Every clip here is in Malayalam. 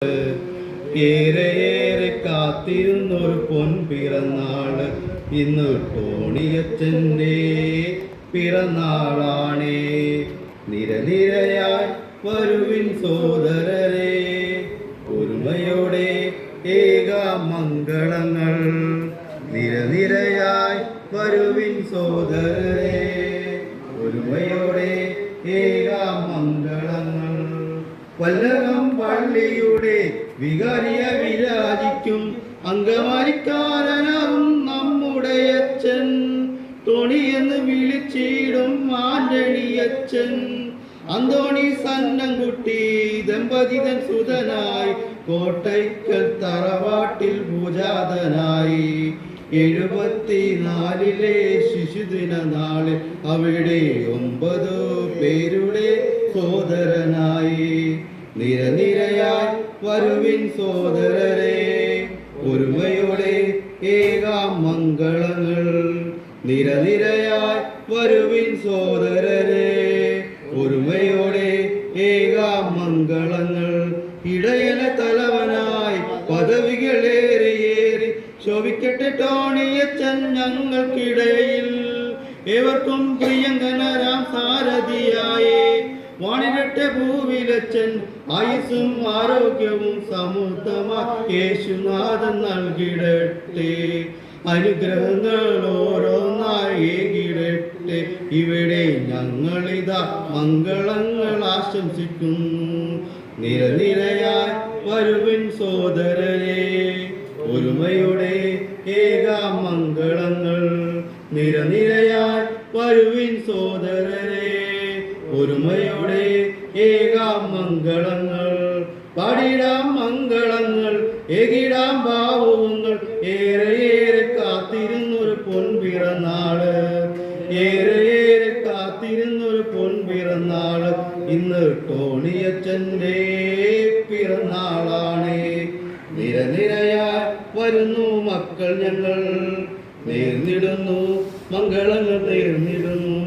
ഏറെ കാത്തിരുന്നൊരു പൊൻപിറന്നാള് ഇന്ന് ടോണിയച്ചൻ്റെ പിറന്നാളാണേ. നിരനിരയായി വരുവിൻ സോദരരെ, ഒരുമയോടെ ഏകാമംഗളങ്ങൾ. നിരനിരയായി വരുവിൻ സോദരരെ, ഒരുമയോടെ ഏകാമംഗളങ്ങൾ. വല്ലകം പള്ളിയുടെ വികാരിയ വിരാജിക്കും അങ്കമാലിക്കാരനാവും നമ്മുടെ അച്ഛൻ. തോണിയെന്ന് വിളിച്ചിടും ആന്റണിയച്ഛൻ. അന്തോണി സന്നംകുട്ടി ദമ്പതിതൻ സുതനായി കോട്ടയ്ക്കൽ തറവാട്ടിൽ പൂജാതനായി. 74 ശിശുദിന നാളിൽ അവിടെ 9 പേരുടെ സോദരനായി. നിരനിരയായി വരുവിൻ സോദരരെ, ഒരുമയോടെ ഏകാമംഗളങ്ങൾ. നിരനിരയായി വരുവിൻ സോദരരെ, ഒരുമയോടെ ഏകാമംഗളങ്ങൾ. ഇടയന തലവനായി പദവികളേറിയേറി ശോഭിക്കട്ടെ ടോണിയച്ചൻ ഞങ്ങൾക്കിടയിൽ. ഏവർക്കും പ്രിയങ്കനരാം സാരഥിയായി വാണിരട്ടെ ഭൂവിലച്ചൻ. ആയുസ്സും ആരോഗ്യവും സമൃദ്ധമായി യേശുനാഥൻ നൽകിടട്ടെ. അനുഗ്രഹങ്ങൾ ഓരോന്നായി ഏകിടട്ടെ. ഇവിടെ ഞങ്ങളിതാ മംഗളങ്ങൾ ആശംസിക്കുന്നു. നിരനിരയായി വരുവിൻ സോദരരെ, ഒരുമയുടെ ഏകാമംഗളങ്ങൾ. നിരനിരയായി വരുവിൻ സോദരരെ, ഒരുമയോടെ ഏകാമംഗളങ്ങൾ. പാടിടാം മംഗളങ്ങൾ, ഏകിടാം ഭാവുകങ്ങൾ. ഏറെ കാത്തിരുന്നൊരു പൊൻപിറന്നാള്, ഏറെ കാത്തിരുന്നൊരു പൊൻപിറന്നാള് ഇന്ന് ടോണിയച്ചൻ്റെ പിറന്നാളാണ്. നിരനിരയായി വരുന്നു മക്കൾ ഞങ്ങൾ, നേർന്നിടുന്നു മംഗളങ്ങൾ നേർന്നിടുന്നു.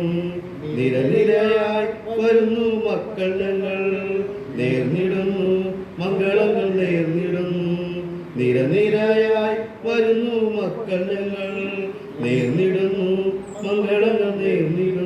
നിരനിരയായി വരുന്നു മക്കൾ ഞങ്ങൾ, നേർന്നിടുന്നു മംഗളങ്ങൾ നേർന്നിടുന്നു. നിരനിരയായി വരുന്നു മക്കൾ ഞങ്ങൾ, നേർന്നിടുന്നു മംഗളങ്ങൾ നേർന്നിടുന്നു.